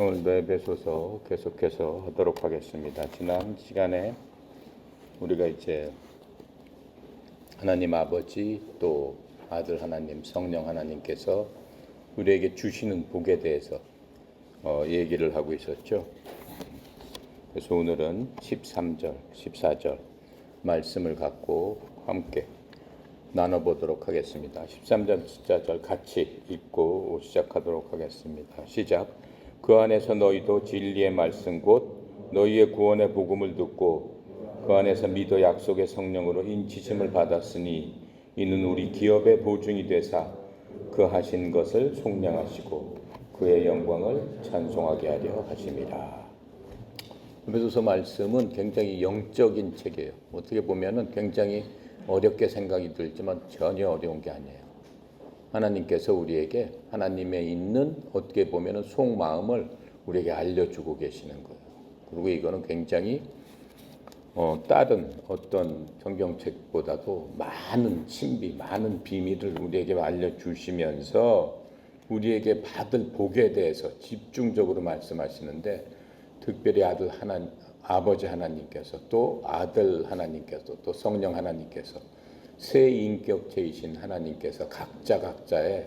오늘도 에베소서 계속해서 하도록 하겠습니다. 지난 시간에 우리가 이제 하나님 아버지 또 아들 하나님 성령 하나님께서 우리에게 주시는 복에 대해서 얘기를 하고 있었죠. 그래서 오늘은 13절, 14절 말씀을 갖고 함께 나눠보도록 하겠습니다. 13절, 14절 같이 읽고 시작하도록 하겠습니다. 시작. 그 안에서 너희도 진리의 말씀 곧 너희의 구원의 복음을 듣고 그 안에서 믿어 약속의 성령으로 인치심을 받았으니 이는 우리 기업의 보증이 되사 그 하신 것을 속량하시고 그의 영광을 찬송하게 하려 하심이라. 에베소서 말씀은 굉장히 영적인 책이에요. 어떻게 보면은 굉장히 어렵게 생각이 들지만 전혀 어려운 게 아니에요. 하나님께서 우리에게 하나님에 있는 어떻게 보면은 속마음을 우리에게 알려주고 계시는 거예요. 그리고 이거는 굉장히 다른 어떤 성경책보다도 많은 신비, 많은 비밀을 우리에게 알려주시면서 우리에게 받을 복에 대해서 집중적으로 말씀하시는데 특별히 아버지 하나님께서 또 아들 하나님께서 또 성령 하나님께서 세 인격체이신 하나님께서 각자의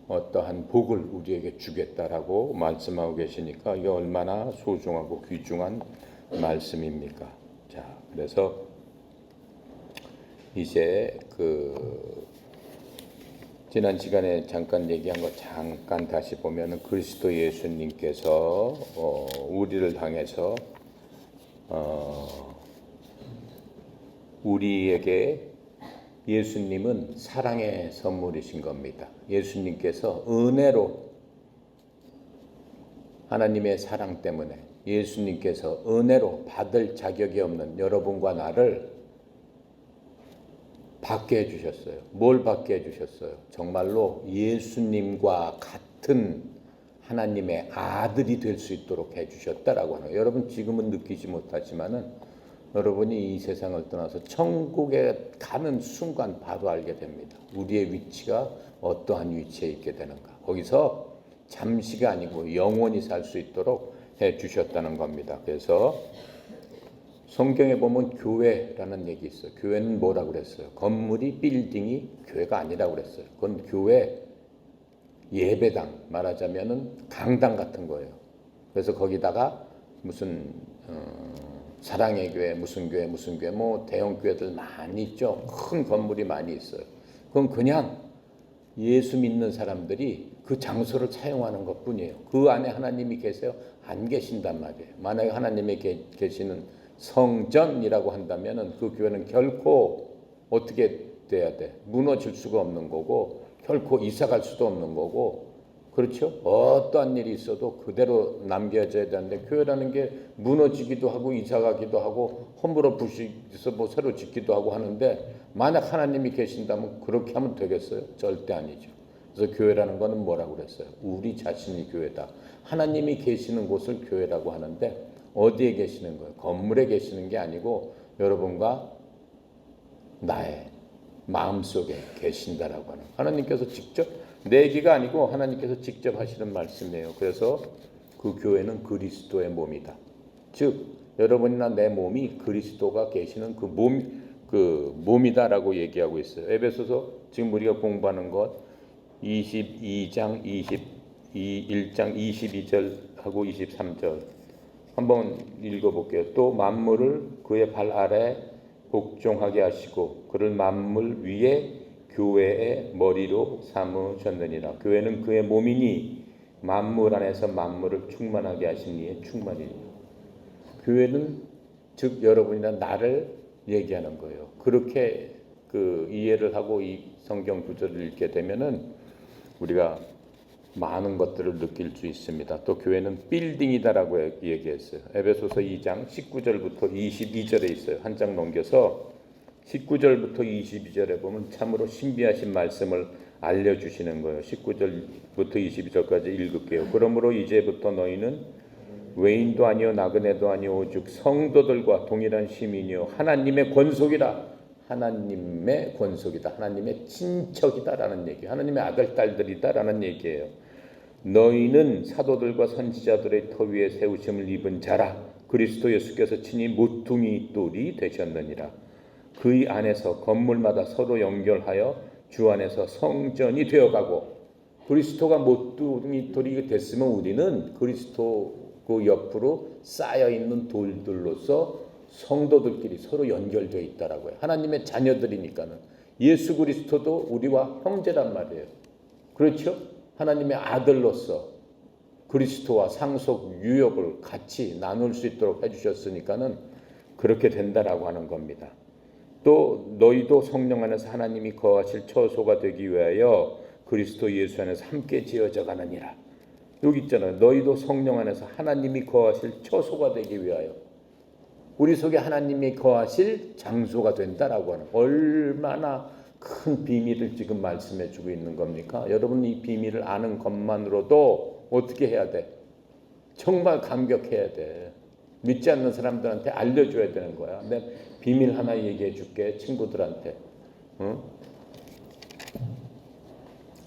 어떠한 복을 우리에게 주겠다라고 말씀하고 계시니까 이게 얼마나 소중하고 귀중한 말씀입니까? 자, 그래서 이제 지난 시간에 잠깐 얘기한 거 잠깐 다시 보면은 그리스도 예수님께서 우리를 향해서 우리에게 예수님은 사랑의 선물이신 겁니다. 예수님께서 은혜로 하나님의 사랑 때문에 예수님께서 은혜로 받을 자격이 없는 여러분과 나를 받게 해주셨어요. 뭘 받게 해주셨어요? 정말로 예수님과 같은 하나님의 아들이 될 수 있도록 해주셨다라고 하는 거예요. 여러분 지금은 느끼지 못하지만은 여러분이 이 세상을 떠나서 천국에 가는 순간 바로 알게 됩니다. 우리의 위치가 어떠한 위치에 있게 되는가. 거기서 잠시가 아니고 영원히 살 수 있도록 해주셨다는 겁니다. 그래서 성경에 보면 교회라는 얘기 있어요. 교회는 뭐라고 그랬어요? 건물이 빌딩이 교회가 아니라고 그랬어요. 그건 교회 예배당 말하자면은 강당 같은 거예요. 그래서 거기다가 무슨 사랑의 교회 무슨 교회 뭐 대형 교회들 많이 있죠. 큰 건물이 많이 있어요. 그건 그냥 예수 믿는 사람들이 그 장소를 사용하는 것뿐이에요. 그 안에 하나님이 계세요? 안 계신단 말이에요. 만약에 하나님이 계시는 성전이라고 한다면은 그 교회는 결코 어떻게 돼야 돼? 무너질 수가 없는 거고 결코 이사 갈 수도 없는 거고 그렇죠? 어떠한 일이 있어도 그대로 남겨져야 되는데 교회라는 게 무너지기도 하고 이사 가기도 하고 허물어 부시서 뭐 새로 짓기도 하고 하는데 만약 하나님이 계신다면 그렇게 하면 되겠어요? 절대 아니죠. 그래서 교회라는 거는 뭐라고 그랬어요? 우리 자신이 교회다. 하나님이 계시는 곳을 교회라고 하는데 어디에 계시는 거예요? 건물에 계시는 게 아니고 여러분과 나의 마음속에 계신다라고 하는 하나님께서 직접 내 얘기가 아니고 하나님께서 직접 하시는 말씀이에요. 그래서 그 교회는 그리스도의 몸이다. 즉 여러분이나 내 몸이 그리스도가 계시는 그 몸이다라고 얘기하고 있어요. 에베소서 지금 우리가 공부하는 것 22장 1장 22절하고 23절 한번 읽어볼게요. 또 만물을 그의 발 아래 복종하게 하시고 그를 만물 위에 교회의 머리로 삼으셨느니라. 교회는 그의 몸이니 만물 안에서 만물을 충만하게 하신 이의 충만이니. 교회는 즉 여러분이나 나를 얘기하는 거예요. 그렇게 이해를 하고 이 성경 구절을 읽게 되면은 우리가 많은 것들을 느낄 수 있습니다. 또 교회는 빌딩이다라고 얘기했어요. 에베소서 2장 19절부터 22절에 있어요. 한 장 넘겨서 19절부터 22절에 보면 참으로 신비하신 말씀을 알려주시는 거예요. 19절부터 22절까지 읽을게요. 그러므로 이제부터 너희는 외인도 아니요 나그네도 아니요 오직 성도들과 동일한 시민이요 하나님의 권속이라. 하나님의 권속이다. 하나님의 친척이다라는 얘기예요. 하나님의 아들 딸들이다라는 얘기예요. 너희는 사도들과 선지자들의 터 위에 세우심을 입은 자라. 그리스도 예수께서 친히 모퉁이 돌이 되셨느니라. 그의 안에서 건물마다 서로 연결하여 주 안에서 성전이 되어가고, 그리스도가 모퉁이 돌이 됐으면 우리는 그리스도 그 옆으로 쌓여있는 돌들로서 성도들끼리 서로 연결되어 있다라고요. 하나님의 자녀들이니까는. 예수 그리스도도 우리와 형제란 말이에요. 그렇죠? 하나님의 아들로서 그리스도와 상속 유업을 같이 나눌 수 있도록 해주셨으니까는 그렇게 된다라고 하는 겁니다. 또 너희도 성령 안에서 하나님이 거하실 처소가 되기 위하여 그리스도 예수 안에서 함께 지어져 가느니라. 여기 있잖아요. 너희도 성령 안에서 하나님이 거하실 처소가 되기 위하여. 우리 속에 하나님이 거하실 장소가 된다라고 하는, 얼마나 큰 비밀을 지금 말씀해 주고 있는 겁니까? 여러분, 이 비밀을 아는 것만으로도 어떻게 해야 돼? 정말 감격해야 돼. 믿지 않는 사람들한테 알려줘야 되는 거야. 내가 비밀 하나 얘기해 줄게, 친구들한테. 응?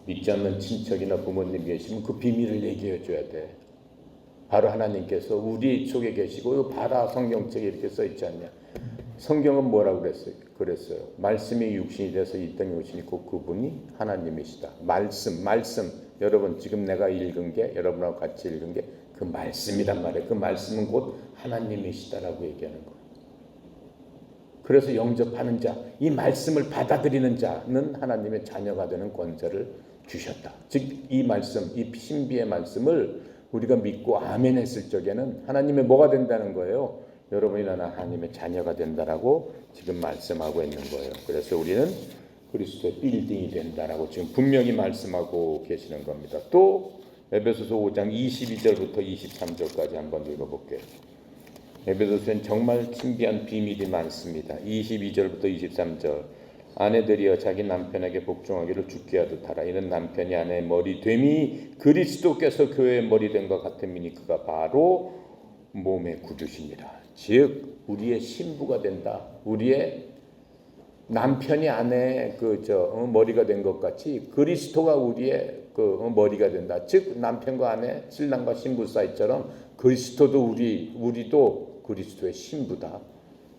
믿지 않는 친척이나 부모님 계시면 그 비밀을 얘기해 줘야 돼. 바로 하나님께서 우리 속에 계시고, 이거 봐라, 성경책에 이렇게 써 있지 않냐. 성경은 뭐라고 그랬어요? 말씀이 육신이 돼서 이 땅에 오시니 곧 그분이 하나님이시다. 말씀. 여러분, 지금 내가 읽은 게, 여러분하고 같이 읽은 게 그 말씀이란 말이에요. 그 말씀은 곧 하나님이시다라고 얘기하는 거예요. 그래서 영접하는 자, 이 말씀을 받아들이는 자는 하나님의 자녀가 되는 권세를 주셨다. 즉, 이 말씀, 이 신비의 말씀을 우리가 믿고 아멘 했을 적에는 하나님의 뭐가 된다는 거예요? 여러분이 나는 하나님의 자녀가 된다라고 지금 말씀하고 있는 거예요. 그래서 우리는 그리스도의 빌딩이 된다라고 지금 분명히 말씀하고 계시는 겁니다. 또 에베소서 5장 22절부터 23절까지 한번 읽어볼게요. 에베소서는 정말 신비한 비밀이 많습니다. 22절부터 23절. 아내들이여 자기 남편에게 복종하기를 주께 하듯 하라. 이는 남편이 아내의 머리 됨이 그리스도께서 교회의 머리 된 것 같음이니 그가 바로 몸의 구주시니라. 즉 우리의 신부가 된다. 우리의 남편이 아내의 머리가 된 것 같이 그리스도가 우리의 머리가 된다. 즉 남편과 아내, 신랑과 신부 사이처럼 그리스도도 우리도 그리스도의 신부다.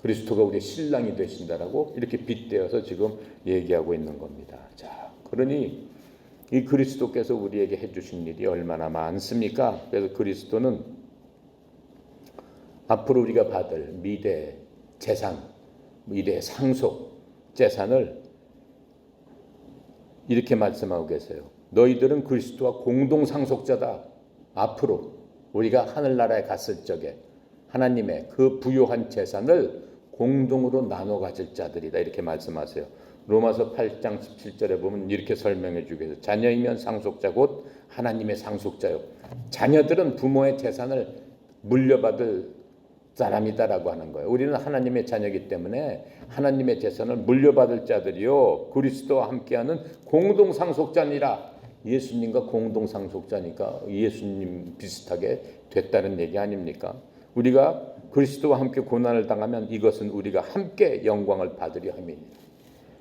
그리스도가 우리의 신랑이 되신다라고 이렇게 빗대어서 지금 얘기하고 있는 겁니다. 자, 그러니 이 그리스도께서 우리에게 해주신 일이 얼마나 많습니까? 그래서 그리스도는 앞으로 우리가 받을 미래 재산, 미래 상속 재산을 이렇게 말씀하고 계세요. 너희들은 그리스도와 공동 상속자다. 앞으로 우리가 하늘나라에 갔을 적에 하나님의 그 부요한 재산을 공동으로 나눠 가질 자들이다. 이렇게 말씀하세요. 로마서 8장 17절에 보면 이렇게 설명해 주고 계세요. 자녀이면 상속자 곧 하나님의 상속자요. 자녀들은 부모의 재산을 물려받을 사람이다라고 하는 거예요. 우리는 하나님의 자녀이기 때문에 하나님의 재산을 물려받을 자들이요. 그리스도와 함께하는 공동 상속자니라. 예수님과 공동 상속자니까 예수님 비슷하게 됐다는 얘기 아닙니까? 우리가 그리스도와 함께 고난을 당하면 이것은 우리가 함께 영광을 받으려 함이니라.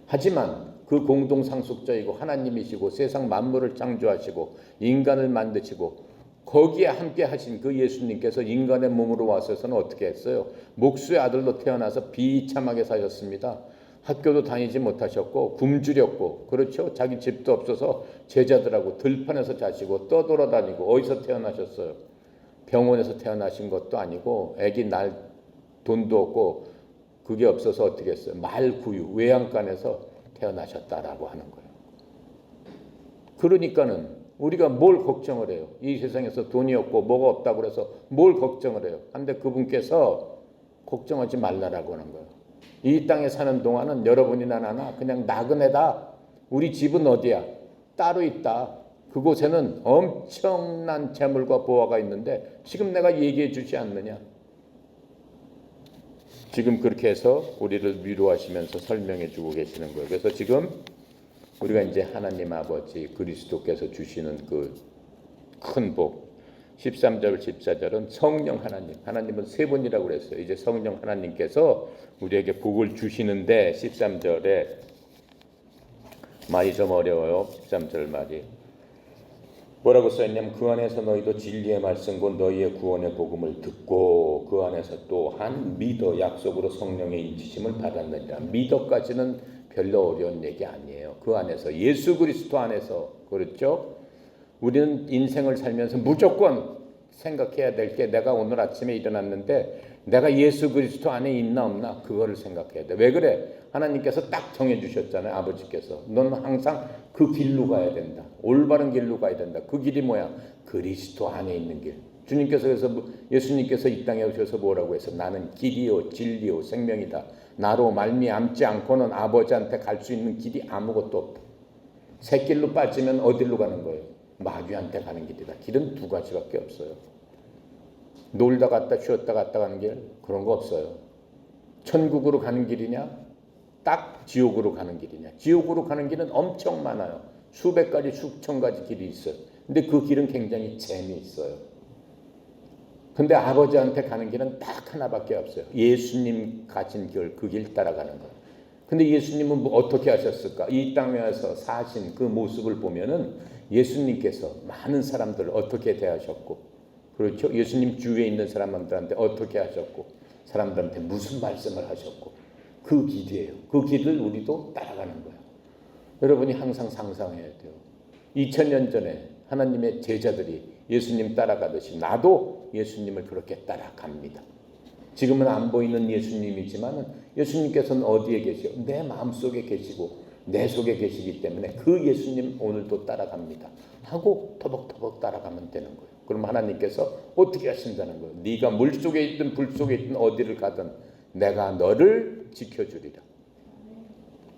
하지만 그 공동 상속자이고 하나님이시고 세상 만물을 창조하시고 인간을 만드시고 거기에 함께 하신 그 예수님께서 인간의 몸으로 와서는 어떻게 했어요? 목수의 아들로 태어나서 비참하게 사셨습니다. 학교도 다니지 못하셨고 굶주렸고, 그렇죠? 자기 집도 없어서 제자들하고 들판에서 자시고 떠돌아다니고. 어디서 태어나셨어요? 병원에서 태어나신 것도 아니고 아기 날 돈도 없고 그게 없어서 어떻게 했어요? 말구유 외양간에서 태어나셨다라고 하는 거예요. 그러니까는 우리가 뭘 걱정을 해요? 이 세상에서 돈이 없고 뭐가 없다고 그래서 뭘 걱정을 해요? 근데 그분께서 걱정하지 말라라고 하는 거예요. 이 땅에 사는 동안은 여러분이나 나나 그냥 나그네다. 우리 집은 어디야? 따로 있다. 그곳에는 엄청난 재물과 보화가 있는데 지금 내가 얘기해 주지 않느냐? 지금 그렇게 해서 우리를 위로하시면서 설명해 주고 계시는 거예요. 그래서 지금 우리가 이제 하나님 아버지 그리스도께서 주시는 그 큰 복, 13절 14절은 성령 하나님은 세 분이라고 그랬어요. 이제 성령 하나님께서 우리에게 복을 주시는데 13절에 말이 좀 어려워요. 13절 말이 뭐라고 써있냐면 그 안에서 너희도 진리의 말씀 곧 너희의 구원의 복음을 듣고 그 안에서 또한 믿어 약속으로 성령의 인치심을 받았느니라. 믿어까지는 별로 어려운 얘기 아니에요. 그 안에서 예수 그리스도 안에서 그렇죠. 우리는 인생을 살면서 무조건 생각해야 될 게 내가 오늘 아침에 일어났는데 내가 예수 그리스도 안에 있나 없나 그거를 생각해야 돼. 왜 그래? 하나님께서 딱 정해주셨잖아요. 아버지께서 너는 항상 그 길로 가야 된다. 올바른 길로 가야 된다. 그 길이 뭐야? 그리스도 안에 있는 길. 주님께서 그래서 예수님께서 이 땅에 오셔서 뭐라고 해서 나는 길이요 진리요 생명이다. 나로 말미암지 않고는 아버지한테 갈 수 있는 길이 아무것도 없다. 새길로 빠지면 어디로 가는 거예요? 마귀한테 가는 길이다. 길은 두 가지밖에 없어요. 놀다 갔다 쉬었다 갔다 가는 길 그런 거 없어요. 천국으로 가는 길이냐 딱 지옥으로 가는 길이냐. 지옥으로 가는 길은 엄청 많아요. 수백 가지 수천 가지 길이 있어요. 근데 그 길은 굉장히 재미있어요. 근데 아버지한테 가는 길은 딱 하나밖에 없어요. 예수님 가신 길, 그 길 따라가는 거예요. 근데 예수님은 뭐 어떻게 하셨을까? 이 땅에 와서 사신 그 모습을 보면은 예수님께서 많은 사람들을 어떻게 대하셨고, 그렇죠? 예수님 주위에 있는 사람들한테 어떻게 하셨고, 사람들한테 무슨 말씀을 하셨고, 그 길이에요. 그 길을 우리도 따라가는 거예요. 여러분이 항상 상상해야 돼요. 2000년 전에 하나님의 제자들이 예수님 따라가듯이 나도 예수님을 그렇게 따라갑니다. 지금은 안 보이는 예수님이지만 예수님께서는 어디에 계시오? 내 마음속에 계시고 내 속에 계시기 때문에 그 예수님 오늘도 따라갑니다 하고 터벅터벅 따라가면 되는 거예요. 그럼 하나님께서 어떻게 하신다는 거예요? 네가 물속에 있든 불속에 있든 어디를 가든 내가 너를 지켜주리라.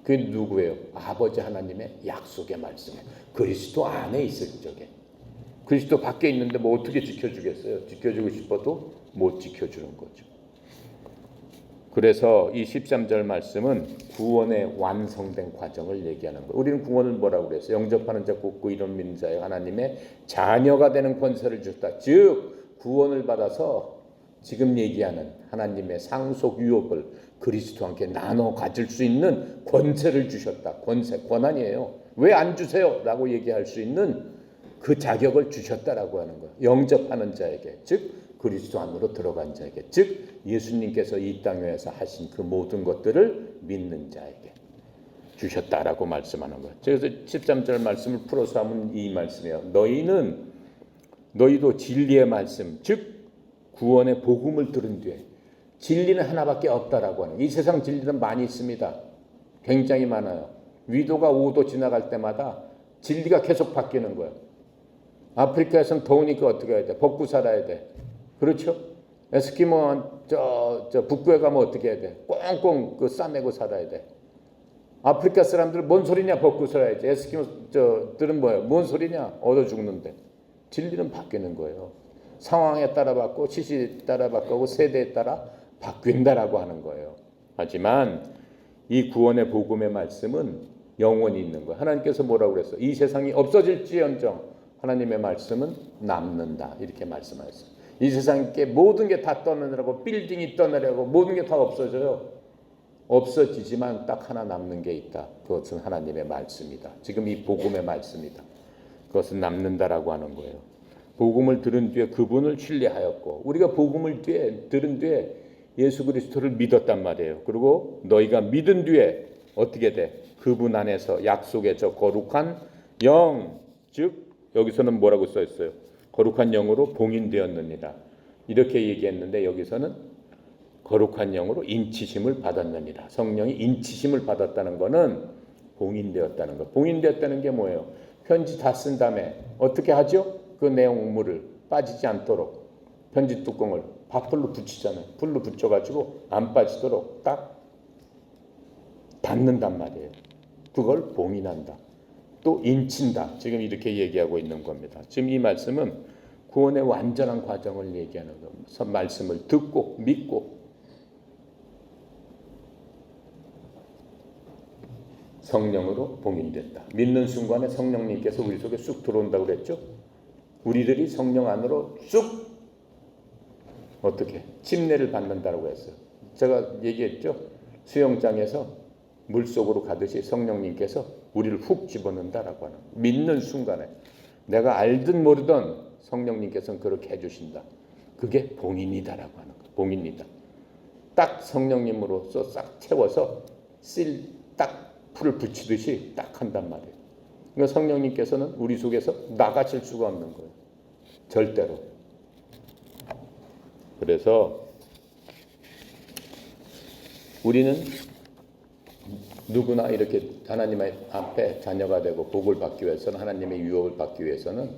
그게 누구예요? 아버지 하나님의 약속의 말씀이에요. 그리스도 안에 있을 적에. 그리스도 밖에 있는데 뭐 어떻게 지켜주겠어요? 지켜주고 싶어도 못 지켜주는 거죠. 그래서 이 13절 말씀은 구원의 완성된 과정을 얘기하는 거예요. 우리는 구원을 뭐라고 그랬어요? 영접하는 자 굳고 이름 믿는 자에 하나님의 자녀가 되는 권세를 주셨다. 즉 구원을 받아서 지금 얘기하는 하나님의 상속 유업을 그리스도와 함께 나눠 가질 수 있는 권세를 주셨다. 권세, 권한이에요. 왜 안 주세요? 라고 얘기할 수 있는 그 자격을 주셨다라고 하는 거예요. 영접하는 자에게, 즉 그리스도 안으로 들어간 자에게, 즉 예수님께서 이 땅에서 하신 그 모든 것들을 믿는 자에게 주셨다라고 말씀하는 거예요. 그래서 13절 말씀을 풀어서 하면 이 말씀이에요. 너희도 진리의 말씀, 즉 구원의 복음을 들은 뒤에, 진리는 하나밖에 없다라고 하는, 이 세상 진리는 많이 있습니다. 굉장히 많아요. 위도가 5도 지나갈 때마다 진리가 계속 바뀌는 거예요. 아프리카에서는 더우니까 어떻게 해야 돼? 벗고 살아야 돼. 그렇죠? 에스키모 북부에 가면 어떻게 해야 돼? 꽁꽁 그 싸매고 살아야 돼. 아프리카 사람들 뭔 소리냐? 벗고 살아야지. 에스키모들은 뭐예요? 뭔 소리냐? 얻어 죽는데. 진리는 바뀌는 거예요. 상황에 따라 바뀌고 시시에 따라 바뀌고 세대에 따라 바뀐다라고 하는 거예요. 하지만 이 구원의 복음의 말씀은 영원히 있는 거예요. 하나님께서 뭐라고 그랬어요? 이 세상이 없어질지언정 하나님의 말씀은 남는다. 이렇게 말씀하셨어요. 이 세상에 모든 게 다 떠나려고, 빌딩이 떠나려고 모든 게 다 없어져요. 없어지지만 딱 하나 남는 게 있다. 그것은 하나님의 말씀이다. 지금 이 복음의 말씀이다. 그것은 남는다라고 하는 거예요. 복음을 들은 뒤에 그분을 신뢰하였고, 우리가 복음을 들은 뒤에 예수 그리스도를 믿었단 말이에요. 그리고 너희가 믿은 뒤에 어떻게 돼? 그분 안에서 약속의 저 거룩한 영, 즉 여기서는 뭐라고 써 있어요? 거룩한 영으로 봉인되었느니라. 이렇게 얘기했는데 여기서는 거룩한 영으로 인치심을 받았느니라. 성령이 인치심을 받았다는 것은 봉인되었다는 것. 봉인되었다는 게 뭐예요? 편지 다 쓴 다음에 어떻게 하죠? 그 내용물을 빠지지 않도록 편지 뚜껑을 밥풀로 붙이잖아요. 풀로 붙여가지고 안 빠지도록 딱 닫는단 말이에요. 그걸 봉인한다. 또 인친다. 지금 이렇게 얘기하고 있는 겁니다. 지금 이 말씀은 구원의 완전한 과정을 얘기하는 겁니다. 말씀을 듣고 믿고 성령으로 봉인됐다. 믿는 순간에 성령님께서 우리 속에 쑥 들어온다고 그랬죠. 우리들이 성령 안으로 쑥 어떻게 침례를 받는다고 했어요. 제가 얘기했죠. 수영장에서 물속으로 가듯이 성령님께서 우리를 훅 집어넣는다라고 하는, 믿는 순간에. 내가 알든 모르든 성령님께서는 그렇게 해주신다. 그게 봉인이다라고 하는 거예요. 봉인이다. 딱 성령님으로서 싹 채워서 딱 풀을 붙이듯이 딱 한단 말이에요. 그러니까 성령님께서는 우리 속에서 나가실 수가 없는 거예요. 절대로. 그래서 우리는 누구나 이렇게 하나님 앞에 자녀가 되고 복을 받기 위해서는, 하나님의 유업을 받기 위해서는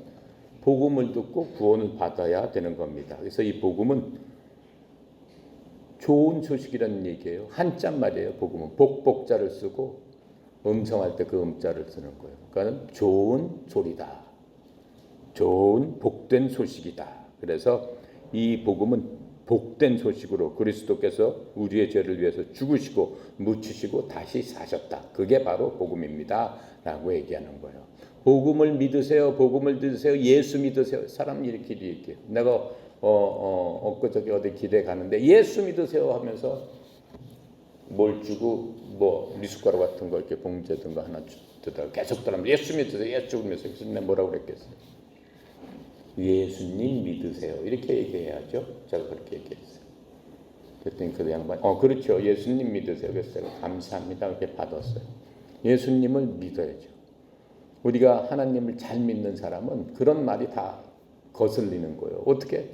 복음을 듣고 구원을 받아야 되는 겁니다. 그래서 이 복음은 좋은 소식이라는 얘기예요. 한자 말이에요. 복음은 복자를 쓰고 음성할 때 그 음자를 쓰는 거예요. 그러니까 좋은 소리다. 좋은 복된 소식이다. 그래서 이 복음은 복된 소식으로 그리스도께서 우리의 죄를 위해서 죽으시고 묻히시고 다시 사셨다. 그게 바로 복음입니다. 라고 얘기하는 거예요. 복음을 믿으세요. 복음을 들으세요. 예수 믿으세요. 사람 이렇게 얘기해요. 내가 엊그저께 어디 기대 가는데 예수 믿으세요 하면서 뭘 주고 뭐 미숫가루 같은 거 이렇게 봉지에 든 거 하나 주더라고. 계속 따라하면 예수 믿으세요. 예수 믿으세요. 그래서 내가 뭐라고 그랬겠어요? 예수님 믿으세요. 이렇게 얘기해야죠. 제가 그렇게 얘기했어요. 그랬더니 그 양반 그렇죠. 예수님 믿으세요. 그래서 제가 감사합니다. 이렇게 받았어요. 예수님을 믿어야죠. 우리가 하나님을 잘 믿는 사람은 그런 말이 다 거슬리는 거예요. 어떻게?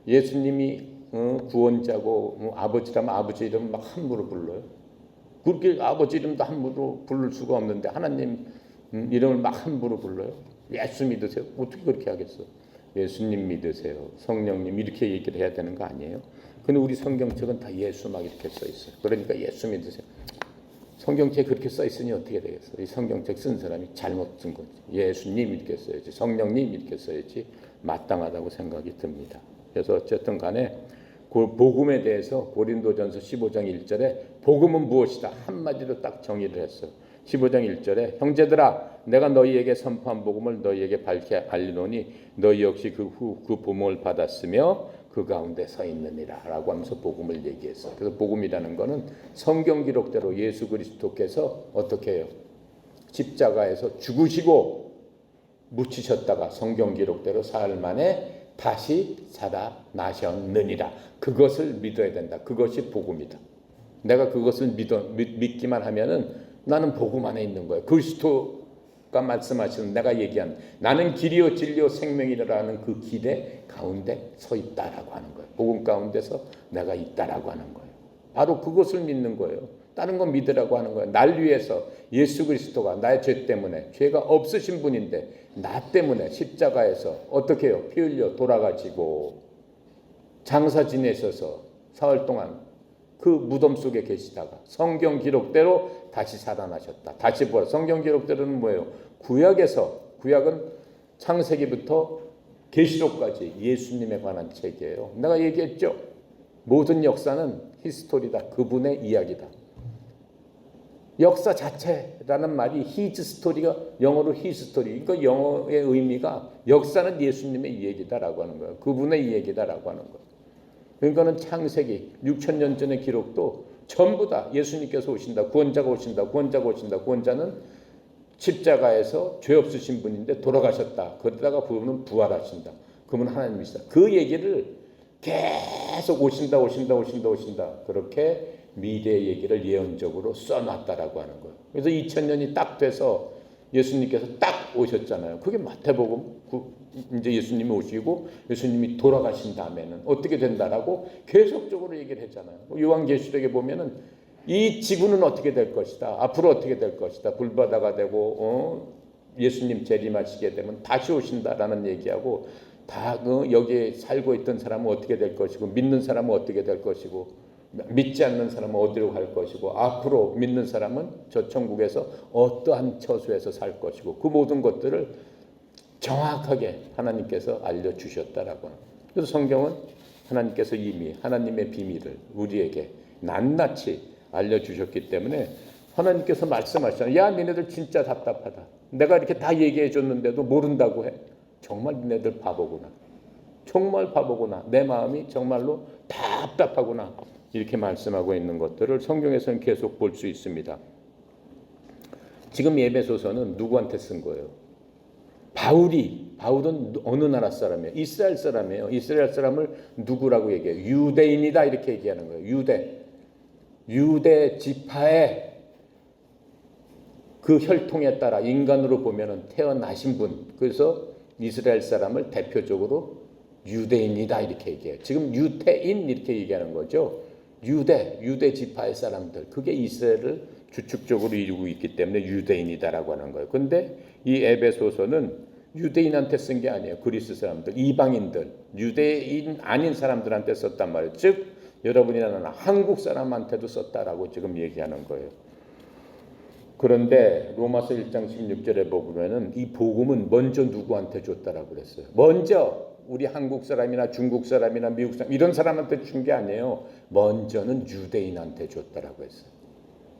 예수님이 구원자고 아버지라면 아버지 이름 막 함부로 불러요. 그렇게 아버지 이름도 함부로 부를 수가 없는데 하나님 이름을 막 함부로 불러요. 예수 믿으세요. 어떻게 그렇게 하겠어? 예수님 믿으세요. 성령님 이렇게 얘기를 해야 되는 거 아니에요? 근데 우리 성경책은 다 예수 막 이렇게 써 있어요. 그러니까 예수 믿으세요. 성경책에 그렇게 써 있으니 어떻게 되겠어? 이 성경책 쓴 사람이 잘못 쓴 거지. 예수님 이렇게 써야지. 성령님 이렇게 써야지 마땅하다고 생각이 듭니다. 그래서 어쨌든 간에 그 복음에 대해서 고린도전서 15장 1절에 복음은 무엇이다? 한마디로 딱 정의를 했어요. 15장 1절에 형제들아 내가 너희에게 선포한 복음을 너희에게 밝히 알리노니 너희 역시 그 복음을 받았으며 그 가운데 서 있느니라 라고 하면서 복음을 얘기했어요. 그래서 복음이라는 거는 성경 기록대로 예수 그리스도께서 어떻게 해요? 십자가에서 죽으시고 묻히셨다가 성경 기록대로 사흘 만에 다시 살아나셨느니라. 그것을 믿어야 된다. 그것이 복음이다. 내가 그것을 믿기만 하면은 나는 복음 안에 있는 거예요. 그리스도가 말씀하시는 내가 얘기한 나는 길이요 진리요 생명이라는 그 길의 가운데 서 있다라고 하는 거예요. 복음 가운데서 내가 있다라고 하는 거예요. 바로 그것을 믿는 거예요. 다른 건 믿으라고 하는 거예요. 날 위해서 예수 그리스도가 나의 죄 때문에 죄가 없으신 분인데 나 때문에 십자가에서 어떻게 해요? 피 흘려 돌아가시고 장사 지내셔서 사흘 동안 그 무덤 속에 계시다가 성경 기록대로 다시 살아나셨다. 다시 부활. 성경 기록대로는 뭐예요? 구약은 창세기부터 계시록까지 예수님에 관한 책이에요. 내가 얘기했죠. 모든 역사는 히스토리다. 그분의 이야기다. 역사 자체라는 말이 his 스토리가 영어로 his 스토리. 그러니까 영어의 의미가 역사는 예수님의 얘기다라고 하는 거예요. 그분의 얘기다라고 하는 거예요. 그러니까는 창세기 6,000년 전의 기록도 전부 다 예수님께서 오신다. 구원자가 오신다. 구원자가 오신다. 구원자는 십자가에서 죄 없으신 분인데 돌아가셨다. 그러다가 그분은 부활하신다. 그분은 하나님이시다. 그 얘기를 계속 오신다. 그렇게 미래의 얘기를 예언적으로 써놨다라고 하는 거예요. 그래서 2000년이 딱 돼서 예수님께서 딱 오셨잖아요. 그게 마태복음. 이제 예수님이 오시고 예수님이 돌아가신 다음에는 어떻게 된다라고 계속적으로 얘기를 했잖아요. 요한계시록에 보면은 이 지구는 어떻게 될 것이다. 앞으로 어떻게 될 것이다. 불바다가 되고 예수님 재림하시게 되면 다시 오신다라는 얘기하고 다 여기에 살고 있던 사람은 어떻게 될 것이고 믿는 사람은 어떻게 될 것이고 믿지 않는 사람은 어디로 갈 것이고 앞으로 믿는 사람은 저 천국에서 어떠한 처소에서 살 것이고 그 모든 것들을 정확하게 하나님께서 알려주셨다라고 합니다. 그래서 성경은 하나님께서 이미 하나님의 비밀을 우리에게 낱낱이 알려주셨기 때문에 하나님께서 말씀하시잖아요. 야 니네들 진짜 답답하다. 내가 이렇게 다 얘기해 줬는데도 모른다고 해. 정말 니네들 바보구나. 정말 바보구나. 내 마음이 정말로 답답하구나. 이렇게 말씀하고 있는 것들을 성경에서는 계속 볼 수 있습니다. 지금 예배소서는 누구한테 쓴 거예요? 바울은 어느 나라 사람이에요? 이스라엘 사람이에요. 이스라엘 사람을 누구라고 얘기해요? 유대인이다 이렇게 얘기하는 거예요. 유대 지파의 그 혈통에 따라 인간으로 보면은 태어나신 분. 그래서 이스라엘 사람을 대표적으로 유대인이다 이렇게 얘기해요. 지금 유태인 이렇게 얘기하는 거죠. 유대 지파의 사람들. 그게 이스라엘을 주축적으로 이루고 있기 때문에 유대인이다라고 하는 거예요. 근데 이 에베소서는 유대인한테 쓴 게 아니에요. 그리스 사람들, 이방인들, 유대인 아닌 사람들한테 썼단 말이에요. 즉 여러분이나 나나 한국 사람한테도 썼다라고 지금 얘기하는 거예요. 그런데 로마서 1장 16절에 보면은 이 복음은 먼저 누구한테 줬다라고 그랬어요. 먼저 우리 한국 사람이나 중국 사람이나 미국 사람 이런 사람한테 준 게 아니에요. 먼저는 유대인한테 줬다라고 했어요.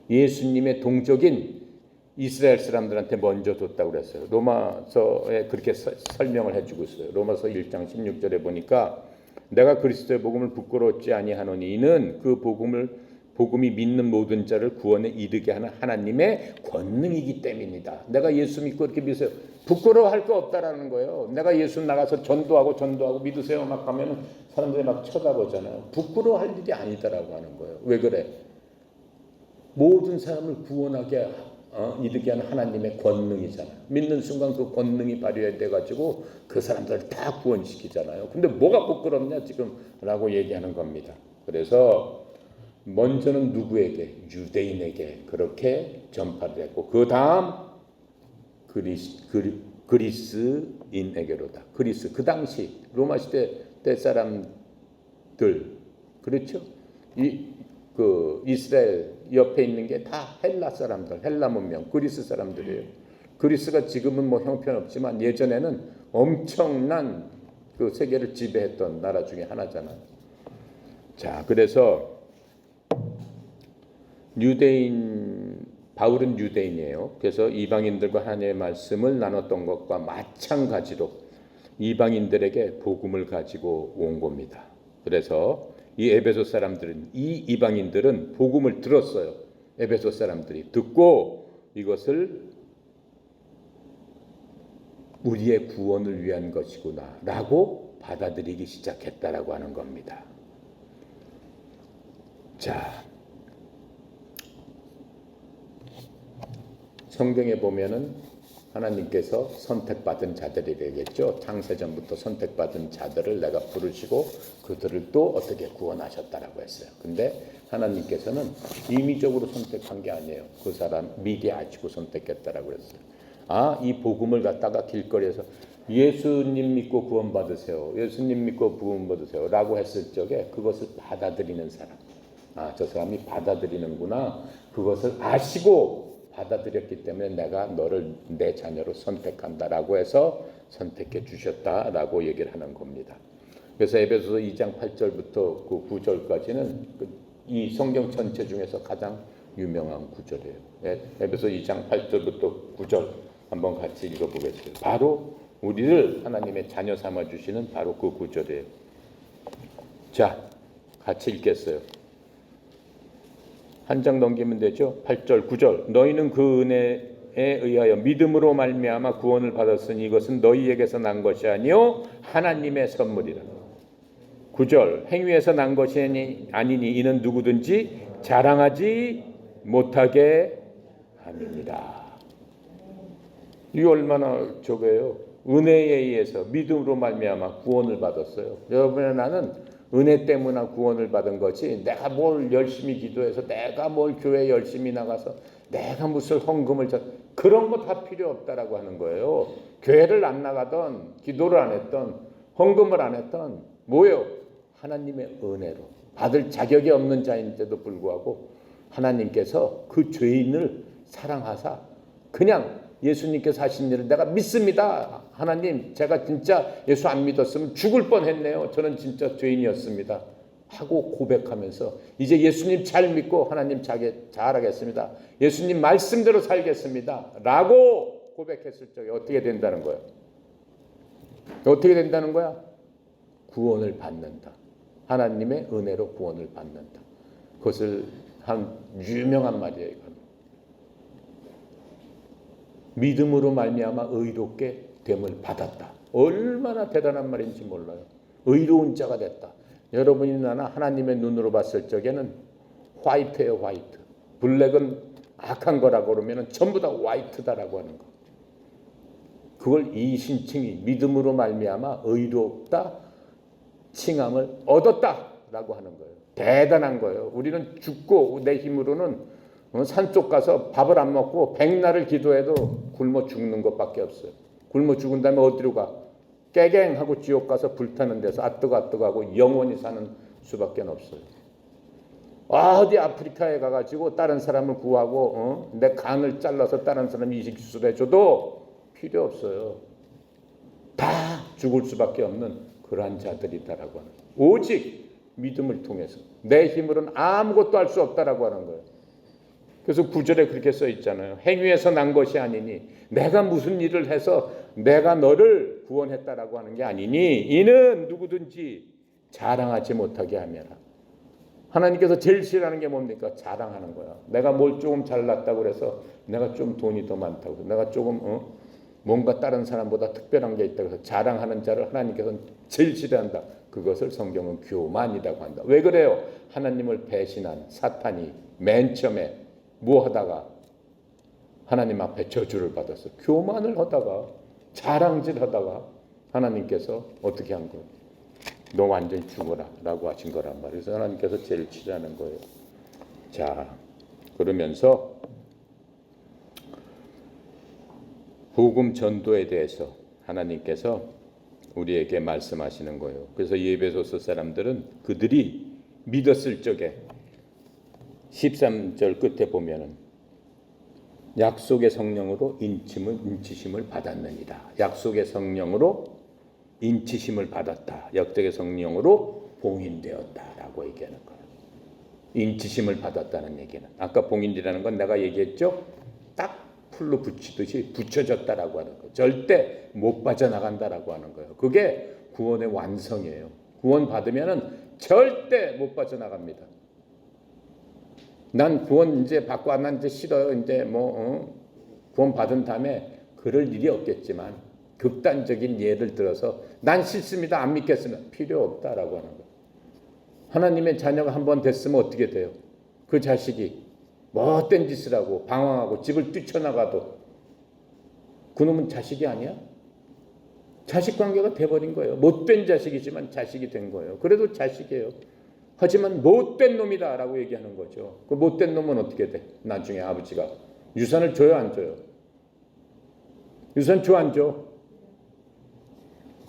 예수님의 동족인 이스라엘 사람들한테 먼저 줬다고 그랬어요. 로마서에 그렇게 설명을 해주고 있어요. 로마서 1장 16절에 보니까 내가 그리스도의 복음을 부끄러웠지 아니하노니 이는 그 복음이 믿는 모든 자를 구원에 이르게 하는 하나님의 권능이기 때문이다. 내가 예수 믿고 이렇게 믿으세요. 부끄러워할 거 없다라는 거예요. 내가 예수 나가서 전도하고 믿으세요 막 하면은 사람들이 막 쳐다보잖아요. 부끄러워할 일이 아니다라고 하는 거예요. 왜 그래? 모든 사람을 구원하게 이르게 하는 하나님의 권능이잖아요. 믿는 순간 그 권능이 발휘돼 가지고 그 사람들을 다 구원시키잖아요. 근데 뭐가 부끄럽냐 지금 라고 얘기하는 겁니다. 그래서 먼저는 누구에게? 유대인에게 그렇게 전파를 했고 그 다음 그리스인에게로다. 그리스 그 당시 로마 시대 때 사람들 그렇죠? 그 이스라엘 옆에 있는 게 다 헬라 사람들, 헬라 문명, 그리스 사람들이에요. 그리스가 지금은 뭐 형편없지만 예전에는 엄청난 그 세계를 지배했던 나라 중에 하나잖아요. 자, 그래서 바울은 유대인이에요. 그래서 이방인들과 하나님의 말씀을 나눴던 것과 마찬가지로 이방인들에게 복음을 가지고 온 겁니다. 그래서 이 에베소 사람들은 이 이방인들은 복음을 들었어요. 에베소 사람들이 듣고 이것을 우리의 구원을 위한 것이구나라고 받아들이기 시작했다라고 하는 겁니다. 자, 성경에 보면은 하나님께서 선택받은 자들이겠죠. 창세전부터 선택받은 자들을 내가 부르시고 그들을 또 어떻게 구원하셨다라고 했어요. 근데 하나님께서는 임의적으로 선택한 게 아니에요. 그 사람 미리 아시고 선택했다라고 그랬어요. 이 복음을 갖다가 길거리에서 예수님 믿고 구원받으세요. 예수님 믿고 구원받으세요. 라고 했을 적에 그것을 받아들이는 사람. 저 사람이 받아들이는구나. 그것을 아시고 받아들였기 때문에 내가 너를 내 자녀로 선택한다라고 해서 선택해 주셨다라고 얘기를 하는 겁니다. 그래서 에베소서 2장 8절부터 그 9절까지는 이 성경 전체 중에서 가장 유명한 구절이에요. 에베소 2장 8절부터 9절 한번 같이 읽어보겠습니다. 바로 우리를 하나님의 자녀 삼아 주시는 바로 그 구절이에요. 자, 같이 읽겠어요. 한 장 넘기면 되죠. 8절, 9절. 너희는 그 은혜에 의하여 믿음으로 말미암아 구원을 받았으니 이것은 너희에게서 난 것이 아니요 하나님의 선물이라. 9절. 행위에서 난 것이 아니니 이는 누구든지 자랑하지 못하게 함이니라. 이게 얼마나 저거예요. 은혜에 의해서 믿음으로 말미암아 구원을 받았어요. 여러분의 나는 은혜 때문에 구원을 받은 거지 내가 뭘 열심히 기도해서 내가 뭘 교회 열심히 나가서 내가 무슨 헌금을 그런 거 다 필요 없다라고 하는 거예요. 교회를 안 나가던 기도를 안 했던 헌금을 안 했던 뭐예요? 하나님의 은혜로 받을 자격이 없는 자인데도 불구하고 하나님께서 그 죄인을 사랑하사 그냥 예수님께서 하신 일을 내가 믿습니다. 하나님 제가 진짜 예수 안 믿었으면 죽을 뻔했네요. 저는 진짜 죄인이었습니다. 하고 고백하면서 이제 예수님 잘 믿고 하나님 잘하겠습니다. 예수님 말씀대로 살겠습니다. 라고 고백했을 적에 어떻게 된다는 거예요? 어떻게 된다는 거야? 구원을 받는다. 하나님의 은혜로 구원을 받는다. 그것을 한 유명한 말이에요. 이건. 믿음으로 말미암아 의롭게 됨을 받았다. 얼마나 대단한 말인지 몰라요. 의로운 자가 됐다. 여러분이 나나 하나님의 눈으로 봤을 적에는 화이트예요, 화이트. 블랙은 악한 거라고 그러면 전부 다 화이트다라고 하는 거. 그걸 이 신칭이 믿음으로 말미암아 의롭다 칭함을 얻었다라고 하는 거예요. 대단한 거예요. 우리는 죽고 내 힘으로는 산속 가서 밥을 안 먹고 백날을 기도해도 굶어 죽는 것밖에 없어요. 굶어 죽은 다음에 어디로 가? 깨갱하고 지옥 가서 불타는 데서 아뜨거하고 영원히 사는 수밖에 없어요. 어디 아프리카에 가가지고 다른 사람을 구하고 내 간을 잘라서 다른 사람 이식 수술해줘도 필요 없어요. 다 죽을 수밖에 없는 그러한 자들이다라고 하는 거예요. 오직 믿음을 통해서 내 힘으로는 아무것도 할 수 없다라고 하는 거예요. 그래서 9절에 그렇게 써 있잖아요. 행위에서 난 것이 아니니 내가 무슨 일을 해서 내가 너를 구원했다라고 하는 게 아니니 이는 누구든지 자랑하지 못하게 하며라. 하나님께서 제일 싫어하는 게 뭡니까? 자랑하는 거야. 내가 뭘 조금 잘났다고 그래서 내가 좀 돈이 더 많다고 내가 조금 뭔가 다른 사람보다 특별한 게 있다고 해서 자랑하는 자를 하나님께서는 제일 싫어한다. 그것을 성경은 교만이라고 한다. 왜 그래요? 하나님을 배신한 사탄이 맨 처음에 뭐 하다가 하나님 앞에 저주를 받았어. 교만을 하다가 자랑질 하다가 하나님께서 어떻게 한 거예요? 너 완전히 죽어라 라고 하신 거란 말이에요. 그래서 하나님께서 제일 싫어하는 거예요. 자, 그러면서 복음 전도에 대해서 하나님께서 우리에게 말씀하시는 거예요. 그래서 에베소서 사람들은 그들이 믿었을 적에 13절 끝에 보면은 약속의 성령으로 인치심을 받았느니라. 약속의 성령으로 인치심을 받았다. 약속의 성령으로 봉인되었다라고 얘기하는 거예요. 인치심을 받았다는 얘기는 아까 봉인이라는 건 내가 얘기했죠. 딱 풀로 붙이듯이 붙여졌다라고 하는 거예요. 절대 못 빠져나간다라고 하는 거예요. 그게 구원의 완성이에요. 구원 받으면은 절대 못 빠져나갑니다. 난 구원 이제 받고 난 이제 싫어요. 이제 구원 받은 다음에 그럴 일이 없겠지만 극단적인 예를 들어서 난 싫습니다. 안 믿겠습니다. 필요 없다라고 하는 거예요. 하나님의 자녀가 한번 됐으면 어떻게 돼요? 그 자식이 못된 짓을 하고 방황하고 집을 뛰쳐나가도 그놈은 자식이 아니야? 자식 관계가 돼버린 거예요. 못된 자식이지만 자식이 된 거예요. 그래도 자식이에요. 하지만 못된 놈이다 라고 얘기하는 거죠. 그 못된 놈은 어떻게 돼? 나중에 아버지가 유산을 줘요 안 줘요? 유산 줘 안 줘?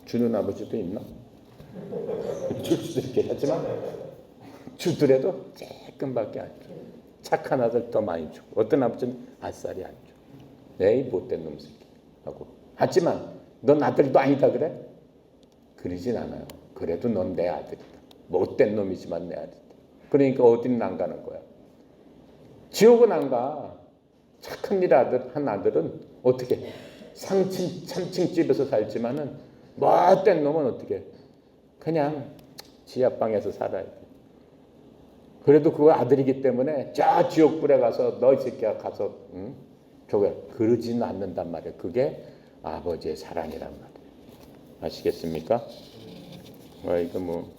주는 아버지도 있나? 줄 수도 있긴 하지만 주더라도 조금밖에 안 줘. 착한 아들 더 많이 줘. 어떤 아버지는 아싸리 안 줘. 에이 못된 놈 새끼 하고. 하지만 넌 아들도 아니다 그래? 그러진 않아요. 그래도 넌 내 아들이다. 못된 놈이지만 내 아들이다. 그러니까 어디는 안 가는 거야. 지옥은 안 가. 착한 일 한 아들은 어떻게 참칭집에서 살지만은 못된 놈은 어떻게 그냥 지하방에서 살아야 돼. 그래도 그거 아들이기 때문에 저 지옥불에 가서 너 이 새끼야 가서 저거 그러지는 않는단 말이에요. 그게 아버지의 사랑이란 말이에요. 아시겠습니까? 이거 뭐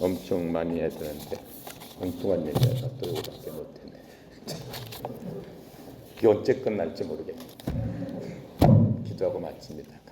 엄청 많이 해야 되는데 엉뚱한 얘기해서 또 이거밖에 못했네. 이게 언제 끝날지 모르겠네. 기도하고 마칩니다.